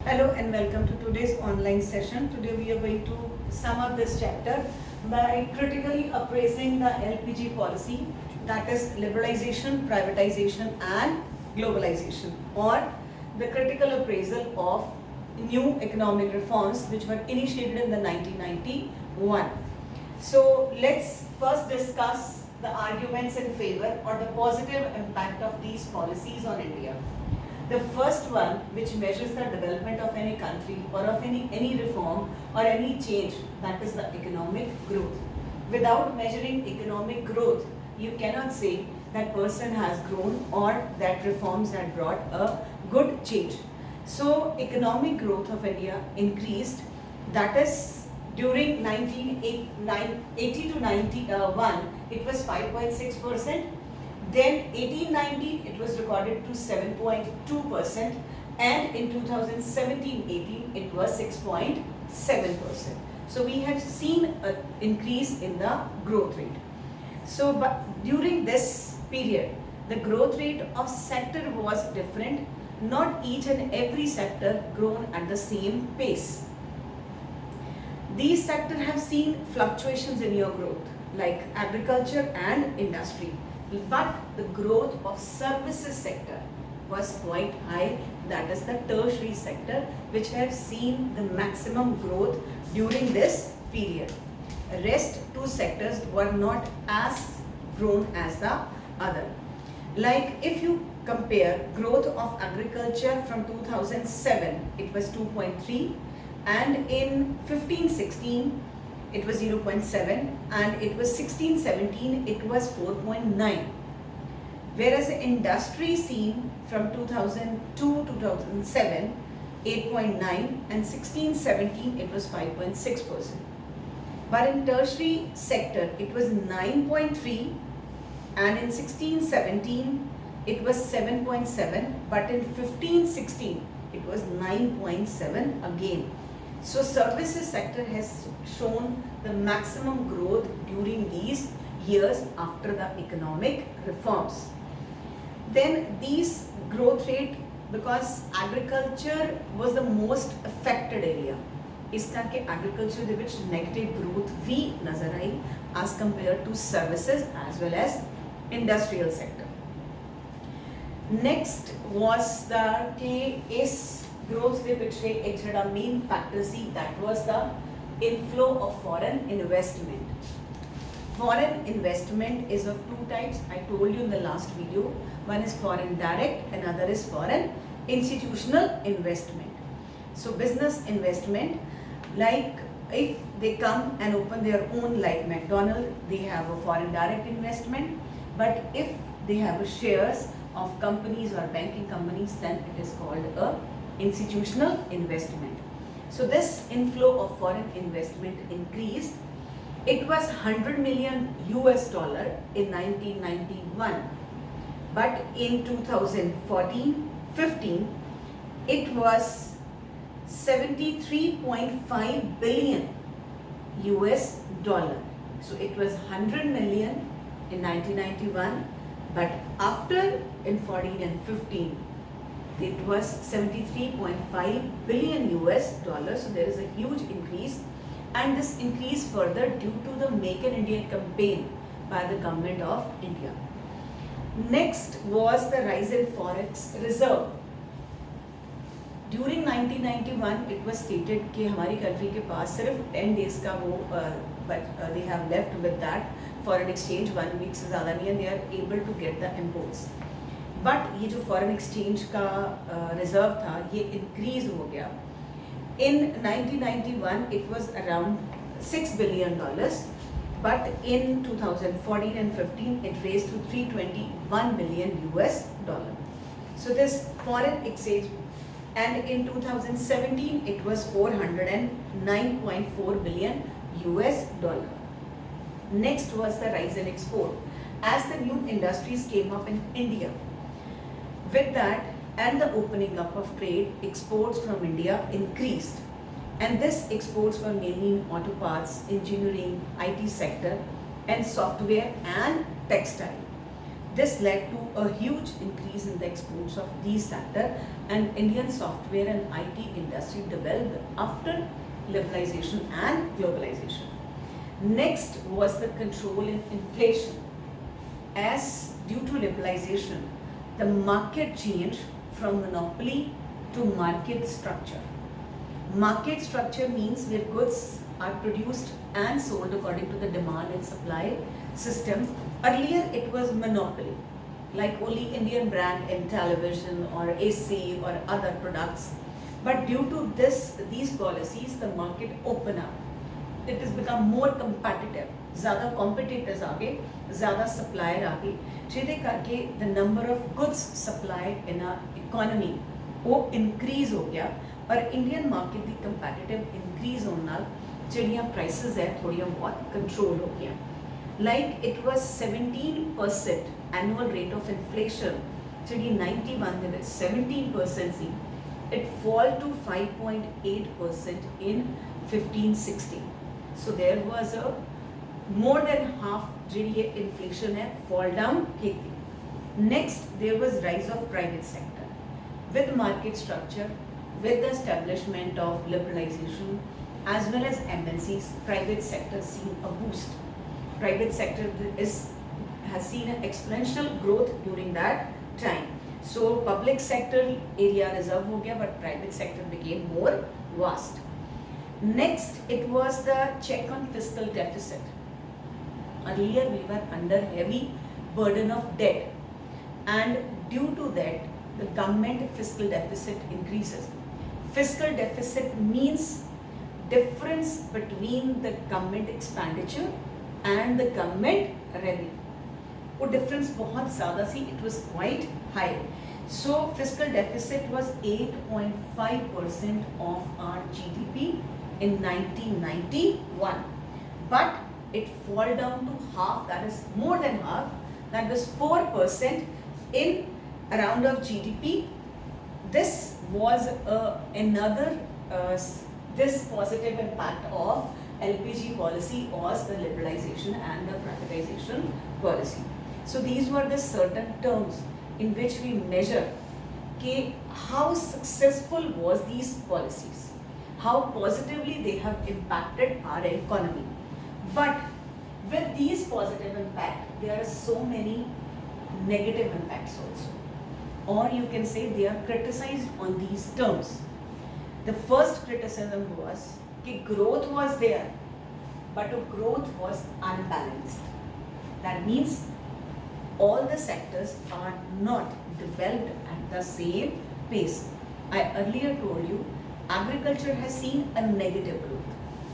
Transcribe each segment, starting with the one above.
Hello and welcome to today's online session. Today we are going to sum up this chapter by critically appraising the LPG policy, that is liberalization, privatization and globalization, or the critical appraisal of new economic reforms which were initiated in the 1991. So let's first discuss the arguments in favor or the positive impact of these policies on India. The first one, which measures the development of any country or of any reform or any change, that is the economic growth. Without measuring economic growth, you cannot say that person has grown or that reforms had brought a good change. So economic growth of India increased, that is during 1980 to 91, it was 5.6%. Then 1819 it was recorded to 7.2%, and in 2017-18 it was 6.7%. So we have seen an increase in the growth rate. So but during this period, the growth rate of sector was different. Not each and every sector grown at the same pace. These sectors have seen fluctuations in your growth, like agriculture and industry. But the growth of services sector was quite high, that is the tertiary sector, which have seen the maximum growth during this period. Rest two sectors were not as grown as the other. Like if you compare growth of agriculture from 2007, it was 2.3, and in 15-16 it was 0.7, and it was 16-17 it was 4.9. Whereas the industry seen from 2002 to 2007 8.9, and 16-17 it was 5.6%. But in tertiary sector it was 9.3, and in 16-17 it was 7.7, but in 15-16 it was 9.7 again. So services sector has shown the maximum growth during these years after the economic reforms. Then these growth rate, because agriculture was the most affected area, इस करके agriculture ਦੇ ਵਿੱਚ negative growth भी नजर आई as compared to services as well as industrial sector. Next was the इस growth ਦੇ ਪਿੱਛੇ ਇੱਕ ਜਿਹੜਾ main factor C, that was the inflow of foreign investment. Foreign investment is of two types. I told you in the last video. One is foreign direct, another is foreign institutional investment. So business investment, like if they come and open their own, like McDonald's, they have a foreign direct investment. But if they have shares of companies or banking companies, then it is called a institutional investment. So this inflow of foreign investment increased. It was $100 million in 1991, but in 2014-15 it was 73.5 billion $. So it was 100 million in 1991, but after in 14 and 15 it was 73.5 billion $. So there is a huge increase, and this increase further due to the Make in India campaign by the government of India. Next was the rise in forex reserve. During 1991 it was stated कि हमारी country के पास सिर्फ 10 days का वो but they have left with that foreign exchange, 1 week से ज़्यादा नहीं है, they are able to get the imports. But ये जो foreign exchange का reserve था ये increase हो गया. In 1991 it was around $6 billion, but in 2014 and 15 it raised to $321 million $. So this foreign exchange, and in 2017 it was $409.4 billion $. Next was the rise in export as the new industries came up in India. With that and the opening up of trade, exports from India increased, and this exports were mainly in auto parts, engineering, IT sector and software and textile. This led to a huge increase in the exports of these sector, and Indian software and IT industry developed after liberalization and globalization. Next was the control in inflation. As due to liberalization, the market changed from monopoly to market structure. Market structure means where goods are produced and sold according to the demand and supply system. Earlier it was monopoly, like only Indian brand in television or AC or other products. But due to these policies, the market open up. It has become more competitive. ज़्यादा competitors आ गए, ज़्यादा supplier आ गए, जिससे करके the number of goods supplied in our economy वो increase हो गया, और Indian market the competitive increase होने नाल जिहड़ियां prices है थोड़ियां बहुत control हो गया. Like it was 17% annual rate of inflation, जिहड़ी 91 ਦੇ ਵਿੱਚ 17% ਸੀ, it fall to 5.8% in 1560. So there was a more than half जिहड़ी inflation है fall down ਕੀਤੀ. Next there was rise of private sector with market structure, with the establishment of liberalization as well as MNCs. Private sector seen a boost. Private sector has seen an exponential growth during that time. So public sector area reserve हो गया, but private sector became more vast. Next, it was the check on fiscal deficit. Earlier we were under heavy burden of debt, and due to that the government fiscal deficit increases. Fiscal deficit means difference between the government expenditure and the government revenue. वो difference बहुत ज़्यादा सी, it was quite high. So fiscal deficit was 8.5% of our GDP in 1991, but it fall down to half, that is more than half, that was 4% in around of GDP. This was another this positive impact of LPG policy was the liberalization and the privatization policy. So these were the certain terms in which we measure how successful was these policies, how positively they have impacted our economy. But with these positive impact, there are so many negative impacts also, or you can say they are criticized on these terms. The first criticism was growth was there, but the growth was unbalanced. That means all the sectors are not developed at the same pace. I earlier told you agriculture has seen a negative growth.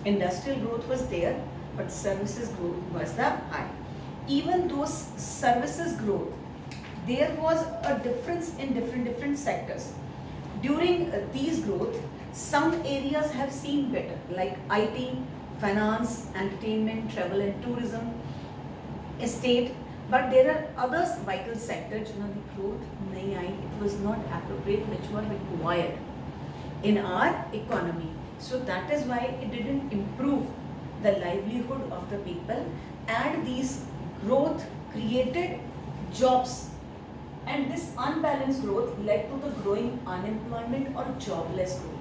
Industrial growth was there, but services growth was the high. Even those services growth, there was a difference in different sectors. During these growth, some areas have seen better, like IT, finance, entertainment, travel and tourism, estate. But there are other vital sectors जिन्हों की growth नहीं आई. It was not appropriate, which were required in our economy. So that is why it didn't improve the livelihood of the people, and these growth created jobs. And this unbalanced growth led to the growing unemployment or jobless growth.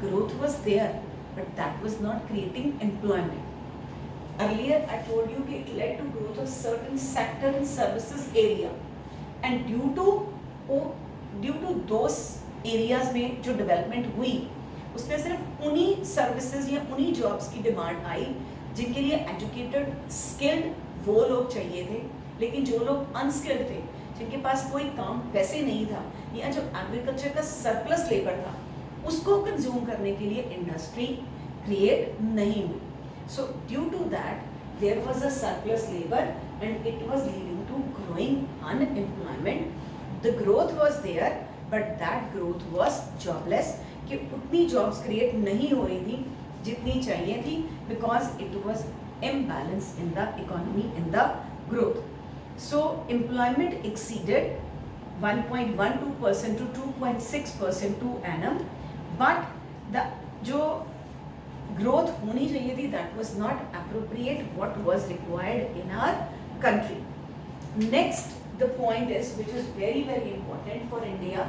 Growth was there, but that was not creating employment. Earlier I told you that it led to growth of certain sector and services area, and due to those areas में जो development हुई, उसमें सिर्फ उन्हीं services या उन्हीं jobs की demand आई जिनके लिए educated, skilled वो लोग चाहिए थे, लेकिन जो लोग unskilled थे, जिनके पास कोई काम वैसे नहीं था, या जो agriculture का surplus labor था, उसको कंज्यूम करने के लिए इंडस्ट्री क्रिएट नहीं हुई. So due to that there was a surplus labour and it was leading to growing unemployment. The growth was there, but that growth was jobless, कि उतनी जॉब्स क्रिएट नहीं हो रही थी जितनी चाहिए थी, because it was imbalance in the economy, in the growth. So employment exceeded 1.12% to 2.6% to annum, but the जो growth होनी चाहिए थी, that was not appropriate what was required in our country. Next, the point is, which is very very important for India,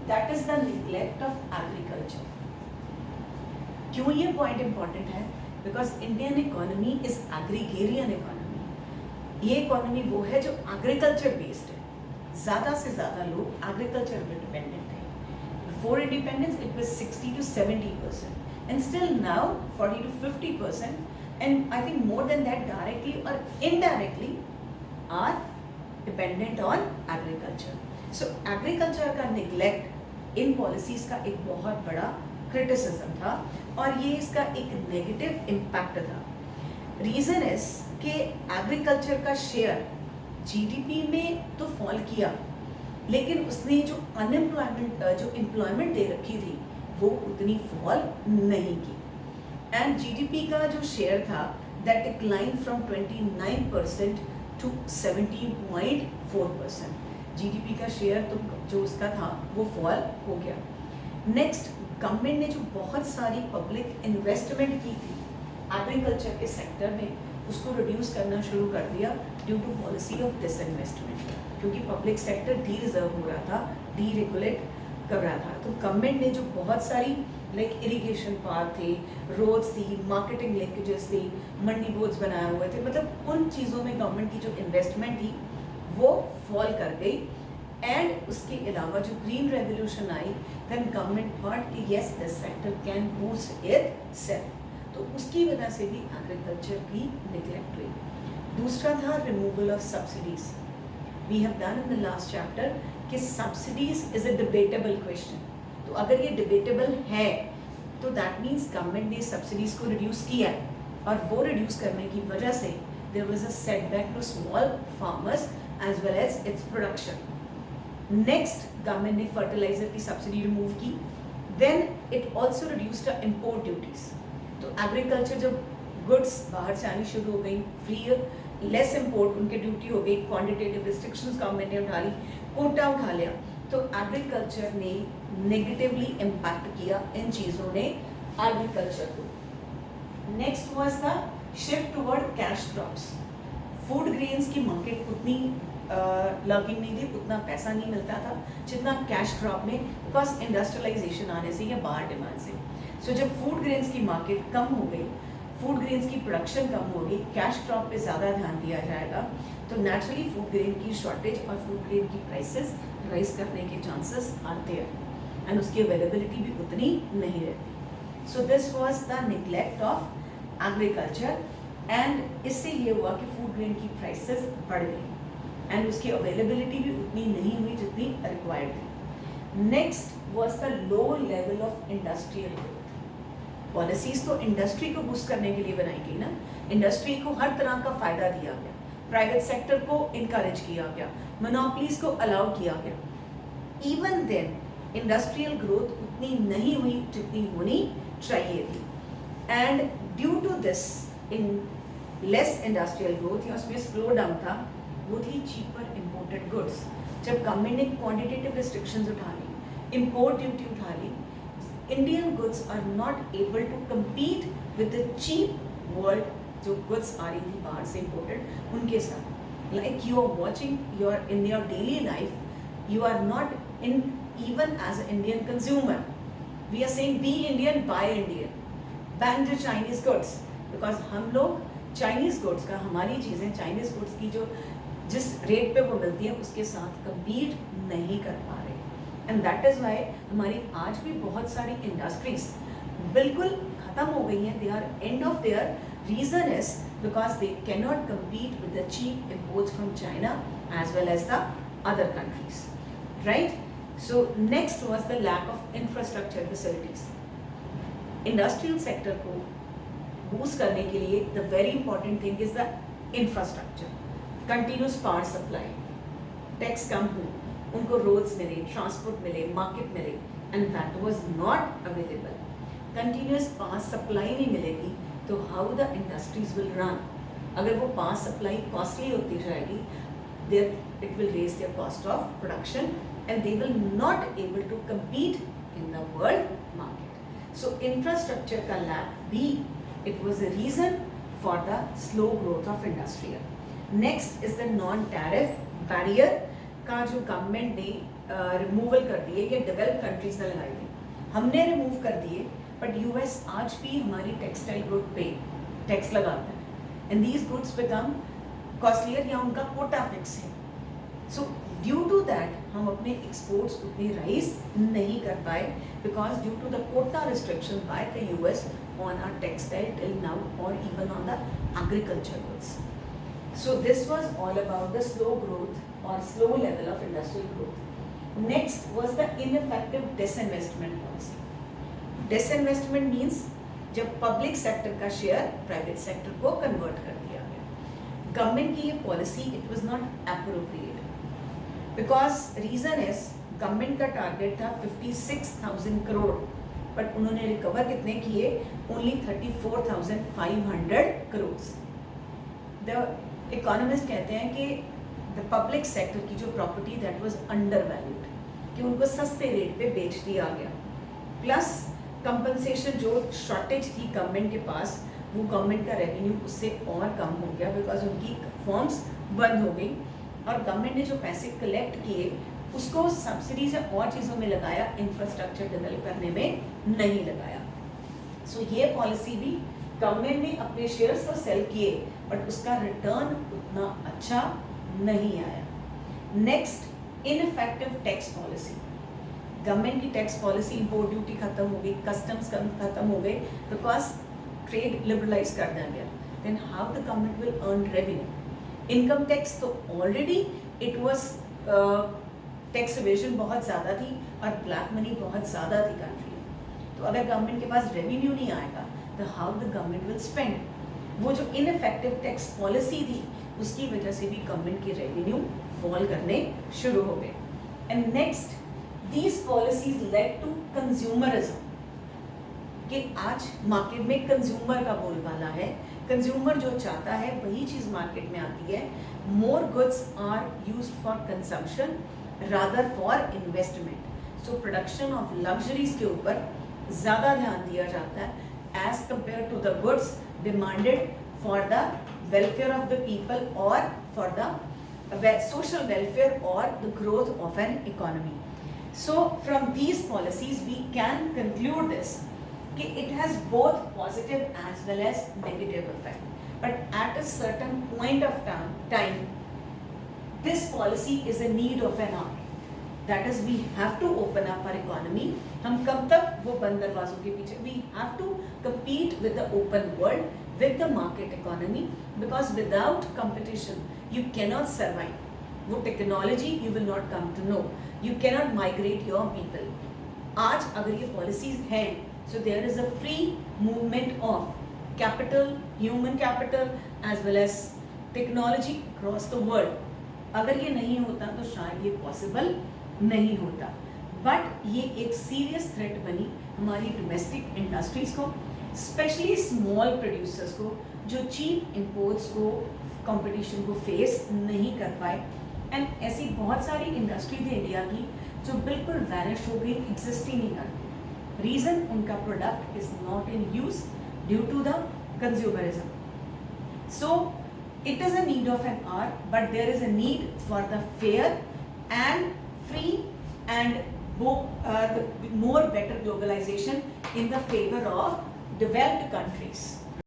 that is the neglect of agriculture. क्यों ये point important है? Because Indian economy is agrarian economy. ये economy वो है जो agriculture based है. ज़्यादा से ज़्यादा लोग agriculture पे dependent हैं. Before independence, it was 60 to 70%, and still now 40 to 50%, and I think more than that, directly or indirectly, are dependent on agriculture. So agriculture का neglect इन policies का एक बहुत बड़ा criticism था, और ये इसका एक negative impact था. Reason is कि agriculture का share GDP में तो fall किया, लेकिन उसने जो अनएम्प्लॉयमेंट जो एम्प्लॉयमेंट दे रखी थी वो उतनी फॉल नहीं की. एंड जीडीपी का जो शेयर था that decline from 29% to 17.4%. GDP का शेयर तो जो उसका था वो फॉल हो गया. नेक्स्ट, गवर्नमेंट ने जो बहुत सारी पब्लिक इन्वेस्टमेंट की थी एग्रीकल्चर के सेक्टर में, उसको रिड्यूस करना शुरू कर दिया due to policy of disinvestment, क्योंकि पब्लिक सेक्टर डी रिजर्व हो रहा था, डी रेगुलेट कर रहा था. तो गवर्नमेंट ने जो बहुत सारी लाइक इरिगेशन पार्क थे, रोड्स थी, मार्केटिंग लिंकेजेस थी, मंडी बोर्ड्स बनाए हुए थे, मतलब उन चीज़ों में गवर्नमेंट की जो इन्वेस्टमेंट थी वो फॉल कर गई. एंड उसके अलावा जो ग्रीन रेवोल्यूशन आई, देन गवर्नमेंट थॉट कि yes this sector can boost it self, तो उसकी वजह से भी एग्रीकल्चर की निगलेक्ट हुई. दूसरा था removal of subsidies. We have done in the last chapter कि subsidies is a debatable question. तो अगर ये डिबेटेबल है तो दैट मीन्स गवर्नमेंट ने सब्सिडीज को रिड्यूस किया, और वो रिड्यूस करने की वजह से there was a setback to small farmers as well as its production. Next, government ने फर्टिलाइजर की सब्सिडी रिमूव की. Then it also reduced the import duties. तो एग्रीकल्चर जब गुड्स बाहर से आनी शुरू हो गई, फ्री लेस इम्पोर्ट उनके ड्यूटी हो गई, क्वांटिटेटिव रिस्ट्रिक्शंस गवर्नमेंट ने उठा ली, कोटा उठा लिया, तो एग्रीकल्चर ने नेगेटिवली इम्पैक्ट किया इन चीज़ों ने एग्रीकल्चर को. Next was the shift toward cash crops. Food grains की मार्केट उतनी लर्किंग नहीं थी, उतना पैसा नहीं मिलता था जितना कैश क्रॉप में, बिकॉज इंडस्ट्रियलाइजेशन आने से या बाहर डिमांड से. सो जब फूड ग्रेन्स की मार्केट कम हो गई, फूड ग्रेन्स की प्रोडक्शन कम होगी, कैश क्रॉप पे ज़्यादा ध्यान दिया जाएगा, तो नेचुरली फूड ग्रेन की शॉर्टेज और फूड ग्रेन की प्राइसेस राइज करने के चांसेस आते हैं, एंड उसकी अवेलेबिलिटी भी उतनी नहीं रहती. So this was the neglect of agriculture, and इससे ये हुआ कि फूड ग्रेन की प्राइसेस बढ़ गई एंड उसकी अवेलेबिलिटी भी उतनी नहीं हुई जितनी रिक्वायर्ड थी. Next was the low level of industrial growth. Policies तो इंडस्ट्री को बूस्ट करने के लिए बनाई गई ना, इंडस्ट्री को हर तरह का फायदा दिया गया, प्राइवेट सेक्टर को इनकरेज किया गया, मोनोपोलीज को अलाउ किया गया. इवन देन इंडस्ट्रियल ग्रोथ उतनी नहीं हुई जितनी होनी चाहिए थी, and due to this in less industrial growth या उसमें स्लो डाउन था, वो थी चीपर इम्पोर्टेड गुड्स. जब गवर्नमेंट ने क्वांटिटेटिव रिस्ट्रिक्शंस उठा ली, इम्पोर्ट ड्यूटी उठा ली, Indian goods are not able to compete with the cheap world जो goods आ रही थी बाहर से imported उनके साथ. Like you are watching in your daily life, you are not in even as an Indian consumer. We are saying be Indian, buy Indian, ban the Chinese goods, because हम लोग Chinese goods का, हमारी चीज़ें Chinese goods की जो जिस rate पे वो मिलती है उसके साथ compete नहीं कर पा रहे. एंड दैट इज़ वाई हमारी आज भी बहुत सारी इंडस्ट्रीज बिल्कुल ख़त्म हो गई हैं. They are end of there. Reason is because they can not compete with the cheap imports from China as well as the other countries, right. So next was the lack of infrastructure facilities. Industrial sector को boost करने के लिए the very important thing is the infrastructure. Continuous power supply, tax कम हो, उनको roads मिले, transport मिले, market मिले, and that was not available. Continuous power supply नहीं मिलेगी तो how the industries will run. अगर वो पावर सप्लाई कॉस्टली होती जाएगी, there it will raise their cost of production and they will not able to compete in the world market. So infrastructure का lack भी it was a reason for the slow growth of industrial. Next is the non tariff barrier का जो government ने removal कर दिए, ये developed countries ने लगाई थी, हमने रिमूव कर दिए, बट यूएस आज भी हमारी टेक्सटाइल गुड पे टैक्स लगाता है, and these goods become costlier या उनका कोटा फिक्स है। सो ड्यू टू दैट हम अपने एक्सपोर्ट्स उतनी राइज नहीं कर पाए, because due to the quota restriction by the US on our textile till now और even on the agriculture goods. So this was all about the slow growth or slow level of industrial growth. Next was the ineffective disinvestment policy. Disinvestment means जब public sector का share private sector को convert कर दिया गया। Government की ये policy it was not appropriate, because reason is government का target था 56,000 करोड़, बट उन्होंने रिकवर कितने किए? ओनली 34,500 करोड़। द इकोनॉमिस्ट कहते हैं कि द पब्लिक सेक्टर की जो property that was under valued, कि उनको सस्ते रेट पे बेच दिया गया, प्लस कंपनसेशन जो शॉर्टेज थी गवर्नमेंट के पास, वो गवर्नमेंट का रेवेन्यू उससे और कम हो गया, बिकॉज उनकी फॉर्म्स बंद हो गई, और गवर्नमेंट ने जो पैसे कलेक्ट किए उसको सब्सिडीज या और चीज़ों में लगाया, इंफ्रास्ट्रक्चर डेवलप करने में नहीं लगाया। सो ये पॉलिसी भी गवर्नमेंट ने अपने शेयर्स तो सेल किए, बट उसका रिटर्न उतना अच्छा नहीं आया। Next, ineffective tax policy. Government की टैक्स पॉलिसी, इंपोर्ट ड्यूटी खत्म हो गई, कस्टम्स खत्म हो गए, बिकॉज ट्रेड लिबरलाइज कर दिया गया। Then how the government will earn revenue? Income tax तो already it was tax evasion बहुत ज़्यादा थी और ब्लैक मनी बहुत ज़्यादा थी कंट्री में। तो अगर गवर्नमेंट के पास रेवेन्यू नहीं आएगा तो how the government will spend? वो जो इनफेक्टिव टैक्स पॉलिसी थी उसकी वजह से भी गवर्नमेंट के रेवेन्यू फॉल करने शुरू हो गए। And next, these policies led to consumerism, कि आज मार्केट में कंज्यूमर का बोलबाला है, कंज्यूमर जो चाहता है वही चीज़ मार्केट में आती है। More goods are used for consumption rather for investment. So production of luxuries के ऊपर ज़्यादा ध्यान दिया जाता है as compared to the goods demanded for the welfare of the people or for the social welfare or the growth of an economy. So from these policies we can conclude this कि it has both positive as well as negative effect, but at a certain point of time this policy is a need of an hour. That is, we have to open up our economy. हम कब तक वो बंद दरवाजों के पीछे? We have to compete with the open world, with the market economy, because without competition you cannot survive. वो technology you will not come to know. You cannot migrate your people. आज अगर ये policies हैं, so there is a free movement of capital, human capital, as well as technology across the world. अगर ये नहीं होता तो शायद ये possible नहीं होता, बट ये एक सीरियस थ्रेट बनी हमारी डोमेस्टिक इंडस्ट्रीज को, स्पेशली स्मॉल प्रोड्यूसर्स को, जो चीप इंपोर्ट्स को, कंपटीशन को फेस नहीं कर पाए। एंड ऐसी बहुत सारी इंडस्ट्रीज है इंडिया की जो बिल्कुल वैनिश हो गई, एग्जिस्ट ही नहीं करती। रीज़न, उनका product is not in use due to the consumerism. So it is a need of an hour, but there is a need for the fair and free and the more better globalization in the favor of developed countries.